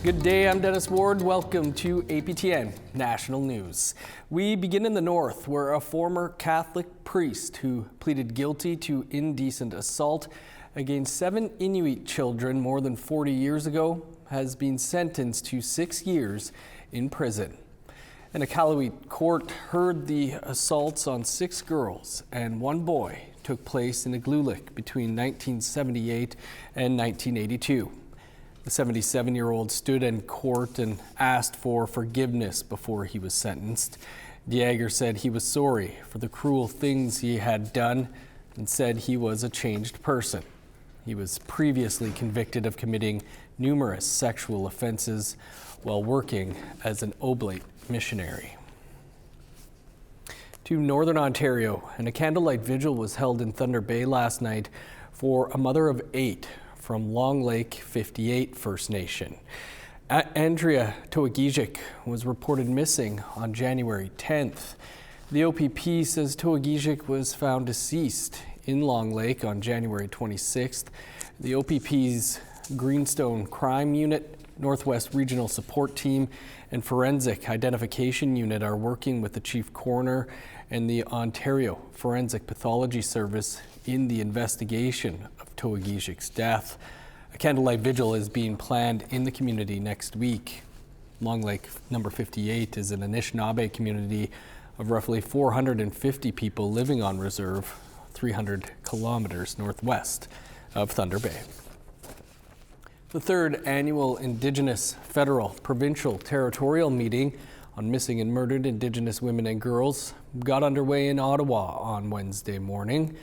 Good day, I'm Dennis Ward. Welcome to APTN National News. We begin in the north, where a former Catholic priest who pleaded guilty to indecent assault against 7 Inuit children more than 40 years ago has been sentenced to 6 years in prison. An Iqaluit court heard the assaults on 6 girls and 1 boy took place in Iqaluit between 1978 and 1982. The 77-year-old stood in court and asked for forgiveness before he was sentenced. Dieger said he was sorry for the cruel things he had done and said he was a changed person. He was previously convicted of committing numerous sexual offenses while working as an oblate missionary. To Northern Ontario, and a candlelight vigil was held in Thunder Bay last night for a mother of 8 from Long Lake 58 First Nation. Andrea Toagijic was reported missing on January 10th. The OPP says Toagijic was found deceased in Long Lake on January 26th. The OPP's Greenstone Crime Unit, Northwest Regional Support Team, and Forensic Identification Unit are working with the Chief Coroner and the Ontario Forensic Pathology Service in the investigation of Toagijic's death. A candlelight vigil is being planned in the community next week. Long Lake number 58 is an Anishinaabe community of roughly 450 people living on reserve 300 kilometers northwest of Thunder Bay. The 3rd annual Indigenous Federal Provincial Territorial Meeting on missing and murdered Indigenous women and girls got underway in Ottawa on Wednesday morning.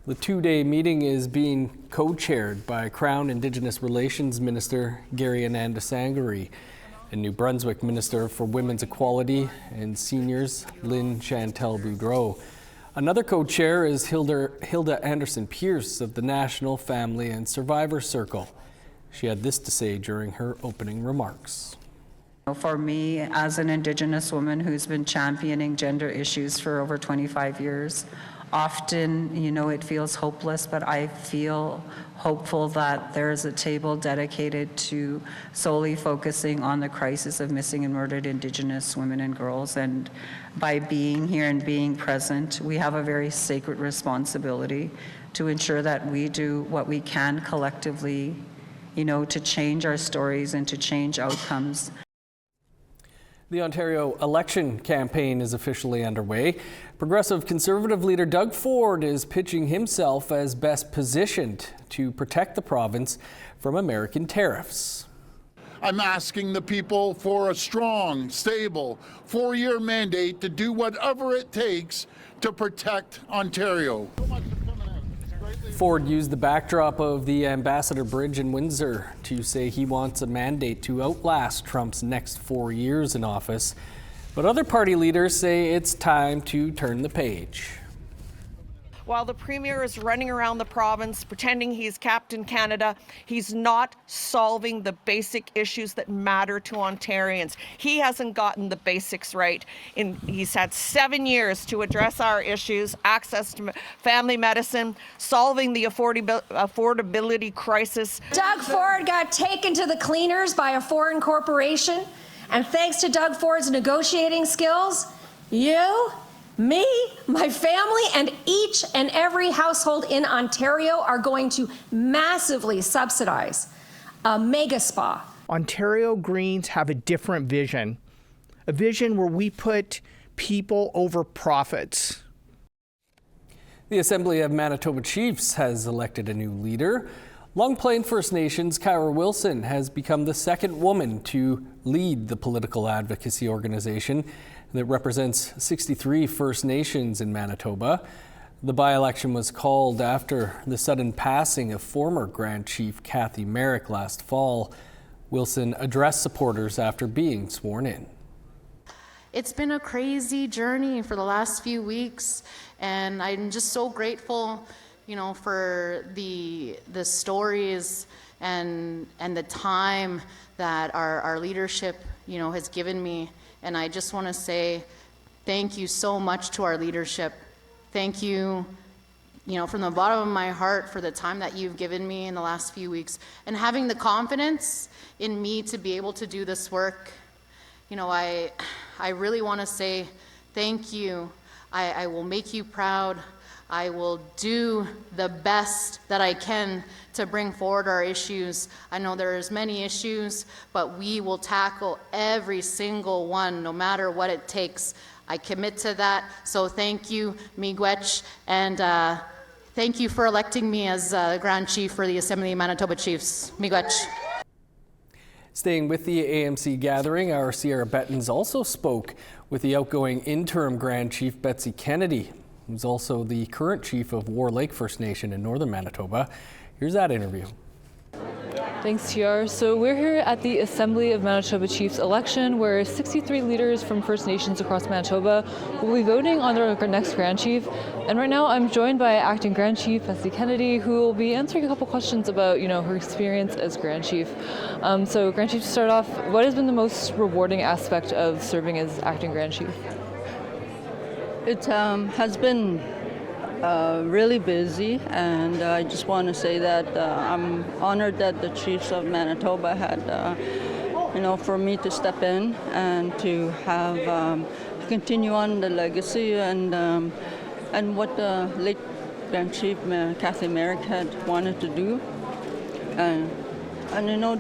The 2-day meeting is being co-chaired by Crown Indigenous Relations Minister Gary Anandasangari and New Brunswick Minister for Women's Equality and Seniors Lynn Chantel Boudreau. Another co-chair is Hilda Anderson-Pierce of the National Family and Survivor Circle. She had this to say during her opening remarks. For me, as an Indigenous woman who's been championing gender issues for over 25 years, often, it feels hopeless, but I feel hopeful that there's a table dedicated to solely focusing on the crisis of missing and murdered Indigenous women and girls. And by being here and being present, we have a very sacred responsibility to ensure that we do what we can collectively, to change our stories and to change outcomes. The Ontario election campaign is officially underway. Progressive Conservative leader Doug Ford is pitching himself as best positioned to protect the province from American tariffs. I'm asking the people for a strong, stable, 4-year mandate to do whatever it takes to protect Ontario. Ford used the backdrop of the Ambassador Bridge in Windsor to say he wants a mandate to outlast Trump's next 4 years in office. But other party leaders say it's time to turn the page. While the Premier is running around the province pretending he's Captain Canada, he's not solving the basic issues that matter to Ontarians. He hasn't gotten the basics right. He's had 7 years to address our issues, access to family medicine, solving the affordability crisis. Doug Ford got taken to the cleaners by a foreign corporation, and thanks to Doug Ford's negotiating skills, you, me, my family, and each and every household in Ontario are going to massively subsidize a mega spa. Ontario Greens have a different vision, a vision where we put people over profits. The Assembly of Manitoba Chiefs has elected a new leader. Long Plain First Nations' Kyra Wilson has become the 2nd woman to lead the political advocacy organization that represents 63 First Nations in Manitoba. The by-election was called after the sudden passing of former Grand Chief Kathy Merrick last fall. Wilson addressed supporters after being sworn in. It's been a crazy journey for the last few weeks, and I'm just so grateful, for the stories and the time that our leadership, has given me. And I just want to say thank you so much to our leadership. Thank you from the bottom of my heart for the time that you've given me in the last few weeks and having the confidence in me to be able to do this work. I really want to say thank you. I will make you proud. I will do the best that I can to bring forward our issues. I know there's many issues, but we will tackle every single one, no matter what it takes. I commit to that. So thank you, Miigwech, and thank you for electing me as Grand Chief for the Assembly of Manitoba Chiefs. Miigwech. Staying with the AMC gathering, our Sierra Bettons also spoke with the outgoing interim Grand Chief Betsy Kennedy, who's also the current chief of War Lake First Nation in northern Manitoba. Here's that interview. Thanks, TR. So we're here at the Assembly of Manitoba Chiefs election, where 63 leaders from First Nations across Manitoba will be voting on their next Grand Chief. And right now I'm joined by Acting Grand Chief Betsy Kennedy, who will be answering a couple questions about, her experience as Grand Chief. So Grand Chief, to start off, what has been the most rewarding aspect of serving as Acting Grand Chief? It has been really busy, and I just want to say that I'm honored that the Chiefs of Manitoba had, for me to step in and to have continue on the legacy and what the late Grand Chief Kathy Merrick had wanted to do. And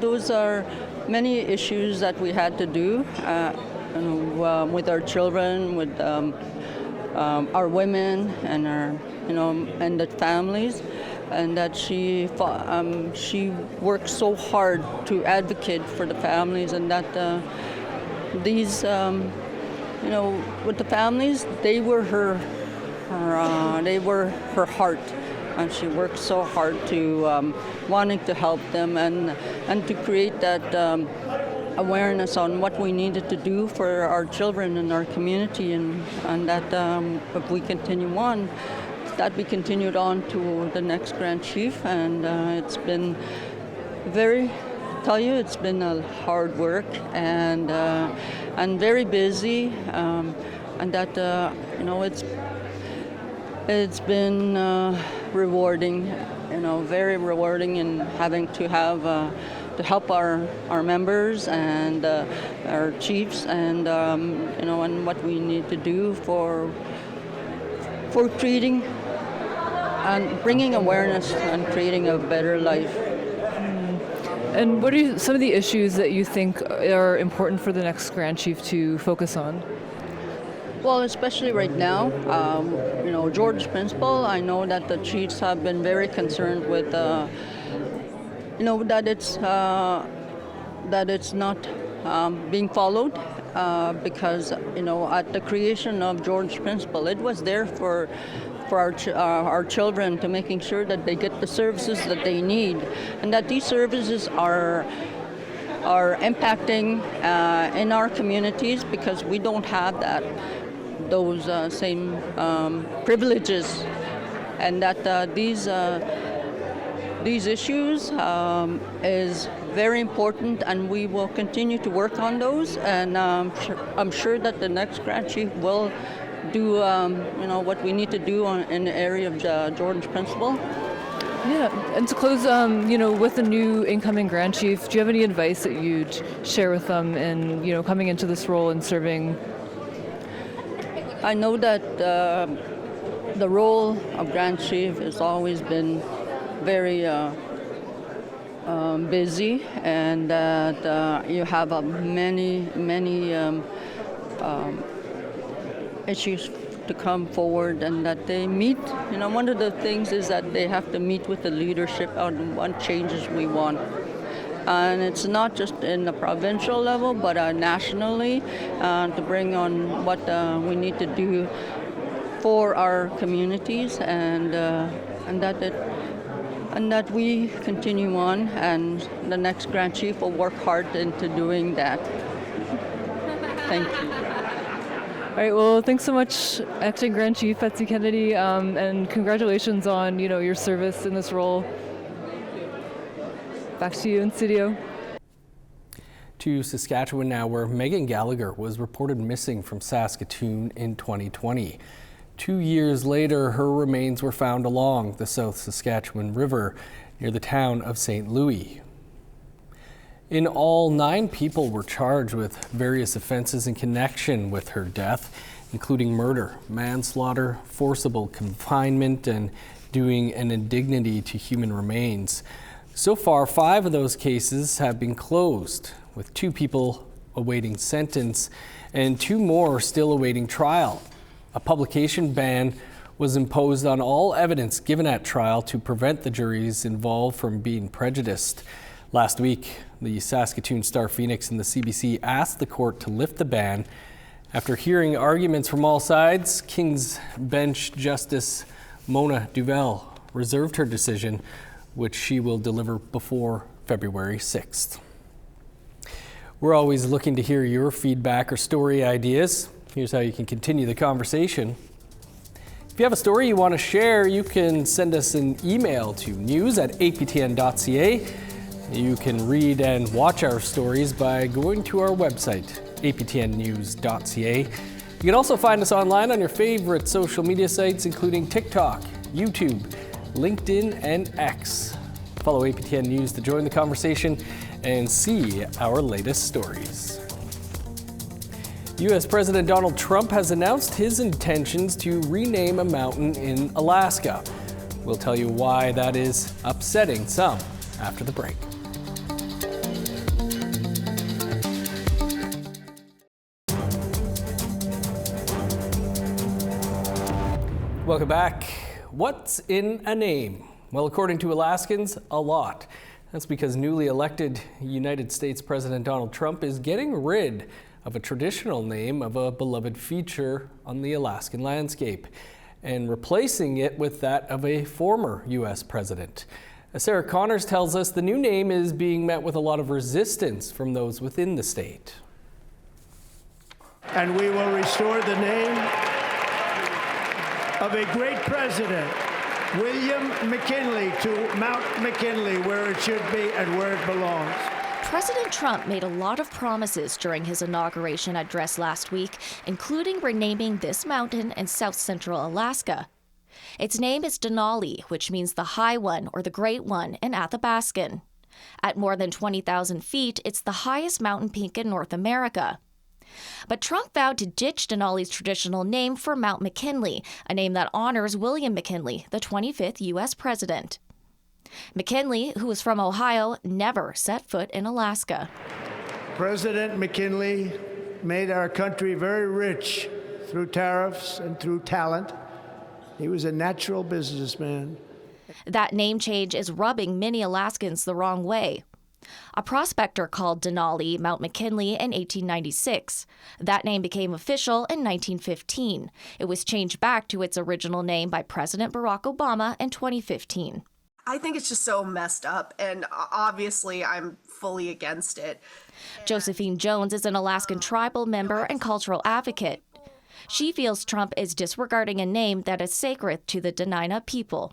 those are many issues that we had to do with our children, with our women and our and the families, and that she worked so hard to advocate for the families, and that these with the families, they were her heart, and she worked so hard to wanting to help them and to create that awareness on what we needed to do for our children and our community, and that if we continue on, that be continued on to the next Grand Chief. And it's been it's been a hard work and very busy, and that it's been rewarding, very rewarding in having to have to help our members and our chiefs, and and what we need to do for treating and bringing awareness and creating a better life. And what are some of the issues that you think are important for the next Grand Chief to focus on? Well, especially right now, George Principle, I know that the chiefs have been very concerned with that it's not being followed, because at the creation of George Principle, it was there for our children, to making sure that they get the services that they need, and that these services are impacting in our communities, because we don't have those same privileges, and that these issues is very important, and we will continue to work on those, and I'm sure that the next Grand Chief will do what we need to do in the area of George Principle. Yeah, and to close, with the new incoming Grand Chief, do you have any advice that you'd share with them in, coming into this role and serving? I know that the role of Grand Chief has always been very busy, and that you have many issues to come forward, and that they meet. One of the things is that they have to meet with the leadership on what changes we want. And it's not just in the provincial level, but nationally, to bring on what we need to do for our communities, and that we continue on, and the next Grand Chief will work hard into doing that. Thank you. All right, well, thanks so much, Acting Grand Chief Betsy Kennedy, and congratulations on, your service in this role. Back to you in studio. To Saskatchewan now, where Megan Gallagher was reported missing from Saskatoon in 2020. 2 years later, her remains were found along the South Saskatchewan River near the town of St. Louis. In all, 9 people were charged with various offenses in connection with her death, including murder, manslaughter, forcible confinement, and doing an indignity to human remains. So far, 5 of those cases have been closed, with 2 people awaiting sentence and 2 more still awaiting trial. A publication ban was imposed on all evidence given at trial to prevent the juries involved from being prejudiced. Last week, the Saskatoon Star-Phoenix and the CBC asked the court to lift the ban. After hearing arguments from all sides, King's Bench Justice Mona Duval reserved her decision, which she will deliver before February 6th. We're always looking to hear your feedback or story ideas. Here's how you can continue the conversation. If you have a story you want to share, you can send us an email to news@aptn.ca. You can read and watch our stories by going to our website, aptnnews.ca. You can also find us online on your favorite social media sites, including TikTok, YouTube, LinkedIn, and X. Follow APTN News to join the conversation and see our latest stories. U.S. President Donald Trump has announced his intentions to rename a mountain in Alaska. We'll tell you why that is upsetting some after the break. Welcome back. What's in a name? Well, according to Alaskans, a lot. That's because newly elected United States President Donald Trump is getting rid of a traditional name of a beloved feature on the Alaskan landscape and replacing it with that of a former U.S. president. As Sarah Connors tells us, the new name is being met with a lot of resistance from those within the state. And we will restore the name of a great president, William McKinley, to Mount McKinley, where it should be and where it belongs. President Trump made a lot of promises during his inauguration address last week, including renaming this mountain in south central Alaska. Its name is Denali, which means the high one or the great one in Athabaskan. At more than 20,000 feet, it's the highest mountain peak in North America. But Trump vowed to ditch Denali's traditional name for Mount McKinley, a name that honors William McKinley, the 25th U.S. president. McKinley, who was from Ohio, never set foot in Alaska. President McKinley made our country very rich through tariffs and through talent. He was a natural businessman. That name change is rubbing many Alaskans the wrong way. A prospector called Denali Mount McKinley in 1896. That name became official in 1915. It was changed back to its original name by President Barack Obama in 2015. I think it's just so messed up, and obviously I'm fully against it. Josephine Jones is an Alaskan tribal member and cultural advocate. She feels Trump is disregarding a name that is sacred to the Denali people.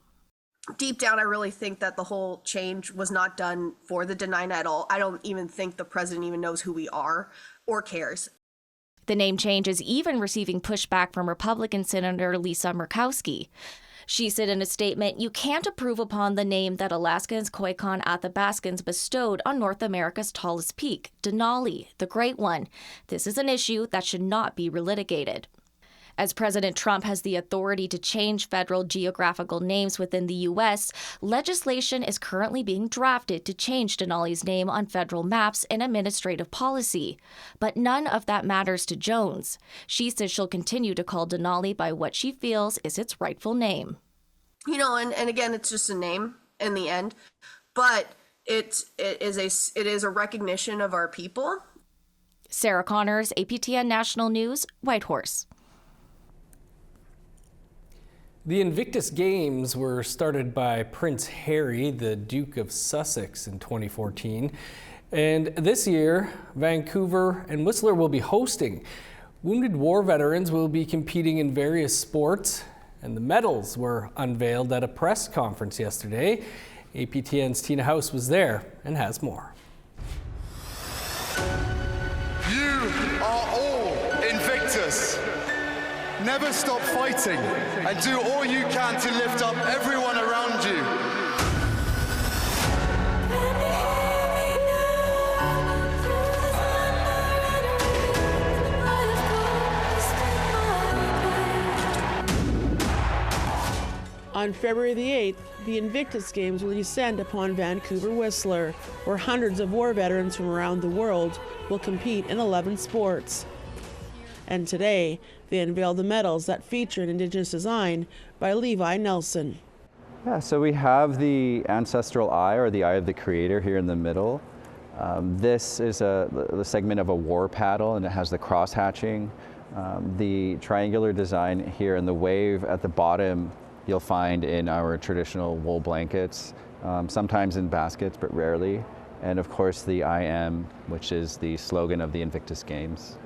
Deep down, I really think that the whole change was not done for the Denali at all. I don't even think the president even knows who we are or cares. The name change is even receiving pushback from Republican Senator Lisa Murkowski. She said in a statement, "You can't improve upon the name that Alaskans, Koyukon Athabascans bestowed on North America's tallest peak, Denali, the Great One. This is an issue that should not be relitigated." As President Trump has the authority to change federal geographical names within the U.S., legislation is currently being drafted to change Denali's name on federal maps and administrative policy. But none of that matters to Jones. She says she'll continue to call Denali by what she feels is its rightful name. You know, and again, it's just a name in the end, but it is a recognition of our people. Sarah Connors, APTN National News, Whitehorse. The Invictus Games were started by Prince Harry, the Duke of Sussex, in 2014. And this year, Vancouver and Whistler will be hosting. Wounded war veterans will be competing in various sports, and the medals were unveiled at a press conference yesterday. APTN's Tina House was there and has more. You are all Invictus. never stop fighting and do all you can to lift up everyone around you. On February the 8th, the Invictus Games will descend upon Vancouver Whistler, where hundreds of war veterans from around the world will compete in 11 sports. And today, they unveiled the medals that feature an Indigenous design by Levi Nelson. Yeah, so we have the ancestral eye, or the eye of the creator, here in the middle. This is the segment of a war paddle, and it has the cross hatching. The triangular design here in the wave at the bottom you'll find in our traditional wool blankets, sometimes in baskets, but rarely. And of course the I am, which is the slogan of the Invictus Games.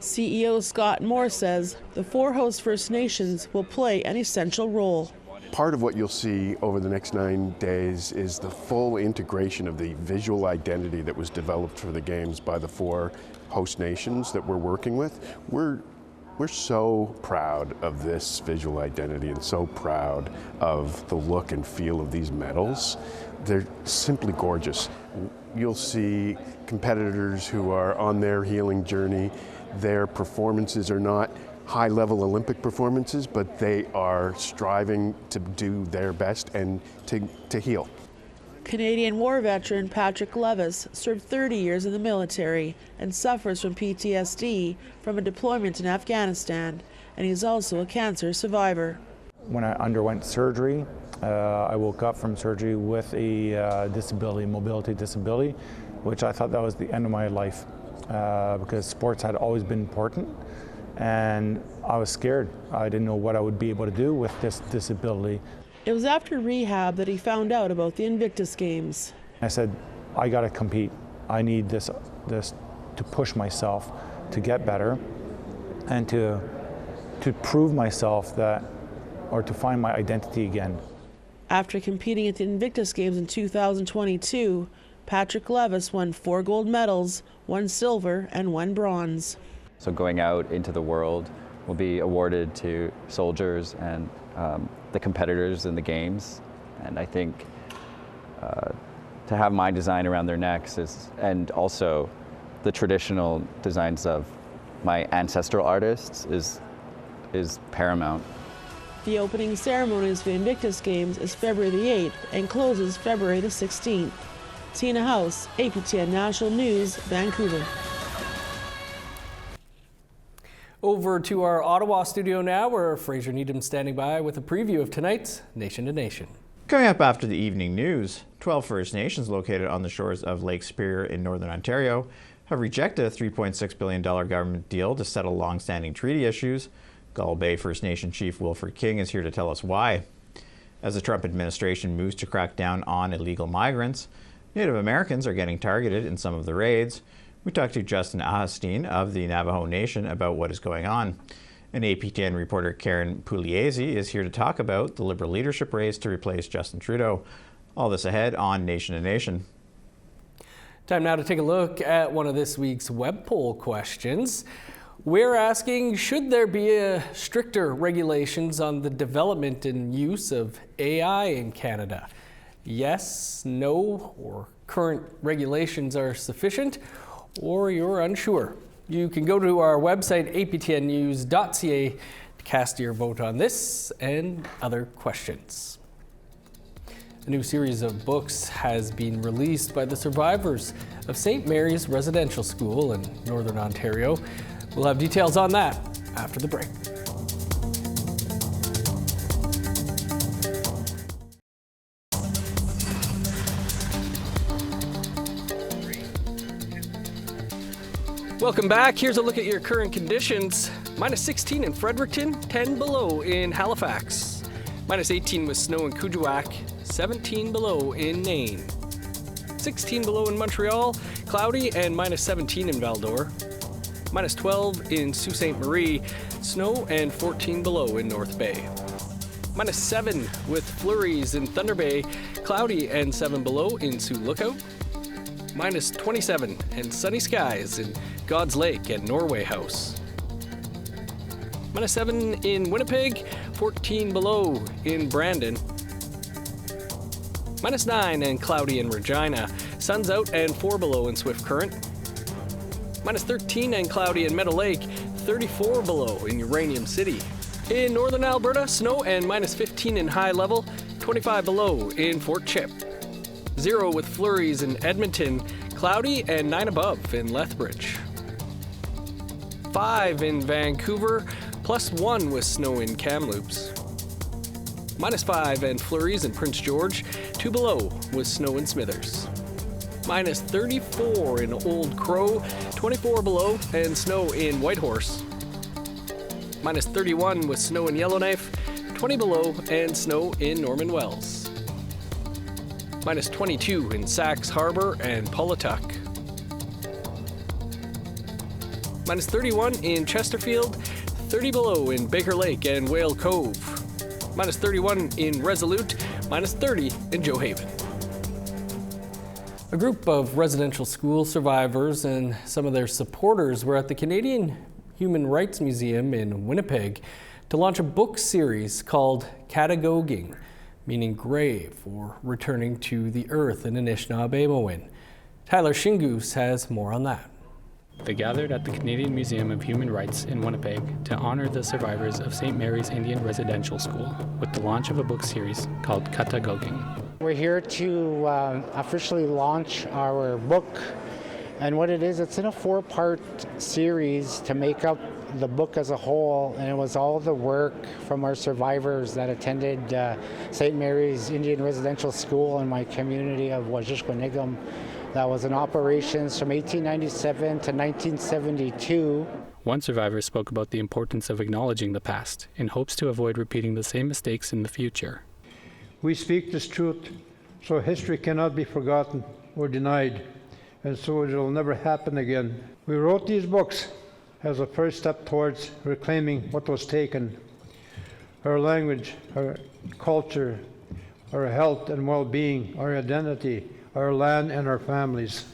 CEO Scott Moore says the 4 host First Nations will play an essential role. Part of what you'll see over the next 9 days is the full integration of the visual identity that was developed for the Games by the 4 host nations that we're working with. We're so proud of this visual identity and so proud of the look and feel of these medals. They're simply gorgeous. You'll see competitors who are on their healing journey. Their performances are not high-level Olympic performances, but they are striving to do their best and to heal. Canadian war veteran Patrick Levis served 30 years in the military and suffers from PTSD from a deployment in Afghanistan, and he's also a cancer survivor. When I underwent surgery, I woke up from surgery with a disability, mobility disability, which I thought that was the end of my life because sports had always been important, and I was scared. I didn't know what I would be able to do with this disability. It was after rehab that he found out about the Invictus Games. I said, I gotta compete. I need this to push myself to get better and to prove myself that, or to find my identity again. After competing at the Invictus Games in 2022, Patrick Levis won 4 gold medals, 1 silver, and 1 bronze. So going out into the world will be awarded to soldiers and the competitors in the games, and I think to have my design around their necks and also the traditional designs of my ancestral artists is paramount. The opening ceremonies for the Invictus Games is February the 8th and closes February the 16th. Tina House, APTN National News, Vancouver. Over to our Ottawa studio now, where Fraser Needham standing by with a preview of tonight's Nation to Nation. Coming up after the evening news, 12 First Nations located on the shores of Lake Superior in Northern Ontario have rejected a $3.6 billion government deal to settle long-standing treaty issues. Gull Bay First Nation Chief Wilfred King is here to tell us why. As the Trump administration moves to crack down on illegal migrants, Native Americans are getting targeted in some of the raids. We talked to Justin Ahastine of the Navajo Nation about what is going on. And APTN reporter Karen Pugliese is here to talk about the Liberal leadership race to replace Justin Trudeau. All this ahead on Nation to Nation. Time now to take a look at one of this week's web poll questions. We're asking, should there be stricter regulations on the development and use of AI in Canada? Yes, no, or current regulations are sufficient, or you're unsure. You can go to our website, aptnnews.ca, to cast your vote on this and other questions. A new series of books has been released by the survivors of St. Mary's Residential School in Northern Ontario. We'll have details on that after the break. Welcome back. Here's a look at your current conditions. Minus 16 in Fredericton, 10 below in Halifax. Minus 18 with snow in Kuujjuaq, 17 below in Nain. 16 below in Montreal, cloudy, and minus 17 in Val-d'Or. Minus 12 in Sault Ste. Marie, snow, and 14 below in North Bay. Minus 7 with flurries in Thunder Bay, cloudy, and 7 below in Sioux Lookout. Minus 27 and sunny skies in God's Lake and Norway House. -7 in Winnipeg, 14 below in Brandon. -9 and cloudy in Regina. Sun's out and 4 below in Swift Current. -13 and cloudy in Meadow Lake, 34 below in Uranium City. In northern Alberta, snow and -15 in High Level, 25 below in Fort Chip. 0 with flurries in Edmonton, cloudy and 9 above in Lethbridge. 5 in Vancouver, +1 with snow in Kamloops. -5 and flurries in Prince George, 2 below with snow in Smithers. -34 in Old Crow, 24 below and snow in Whitehorse. -31 with snow in Yellowknife, 20 below and snow in Norman Wells. -22 in Sax Harbor and Pawlatuck. -31 in Chesterfield, 30 below in Baker Lake and Whale Cove. -31 in Resolute, -30 in Joe Haven. A group of residential school survivors and some of their supporters were at the Canadian Human Rights Museum in Winnipeg to launch a book series called Katagoging, meaning grave or returning to the earth in Anishinaabe. Tyler Shingoose has more on that. They gathered at the Canadian Museum of Human Rights in Winnipeg to honor the survivors of St. Mary's Indian Residential School with the launch of a book series called Katagoging. We're here to officially launch our book, and what it is, it's in a 4-part series to make up the book as a whole, and it was all the work from our survivors that attended St. Mary's Indian Residential School in my community of Wajishwanigam. That was in operations from 1897 to 1972. One survivor spoke about the importance of acknowledging the past in hopes to avoid repeating the same mistakes in the future. We speak this truth, so history cannot be forgotten or denied, and so it will never happen again. We wrote these books as a first step towards reclaiming what was taken: our language, our culture, our health and well-being, our identity, our land, and our families.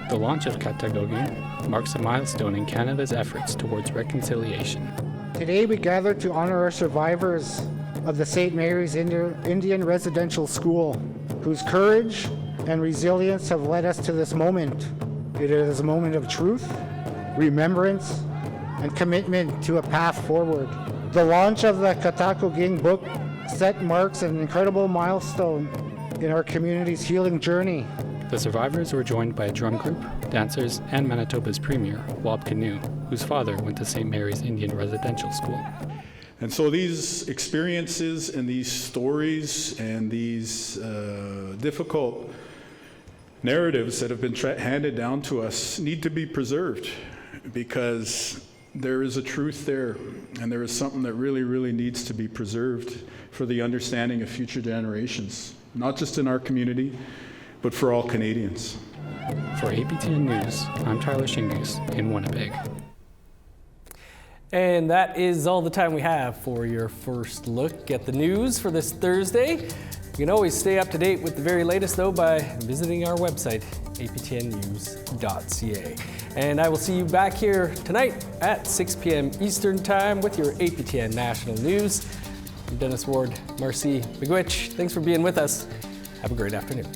The launch of Katagoging marks a milestone in Canada's efforts towards reconciliation. Today we gather to honor our survivors of the St. Mary's Indian Residential School, whose courage and resilience have led us to this moment. It is a moment of truth, remembrance, and commitment to a path forward. The launch of the Katagoging book marks an incredible milestone in our community's healing journey. The survivors were joined by a drum group, dancers, and Manitoba's premier, Wab Kinew, whose father went to St. Mary's Indian Residential School. And so these experiences and these stories and these difficult narratives that have been handed down to us need to be preserved, because there is a truth there, and there is something that really, really needs to be preserved for the understanding of future generations, not just in our community, but for all Canadians. For APTN News, I'm Tyler Shingoose in Winnipeg. And that is all the time we have for your first look at the news for this Thursday. You can always stay up to date with the very latest, though, by visiting our website, aptnnews.ca. And I will see you back here tonight at 6 p.m. Eastern Time with your APTN National News. I'm Dennis Ward, Marcy Miigwech. Thanks for being with us. Have a great afternoon.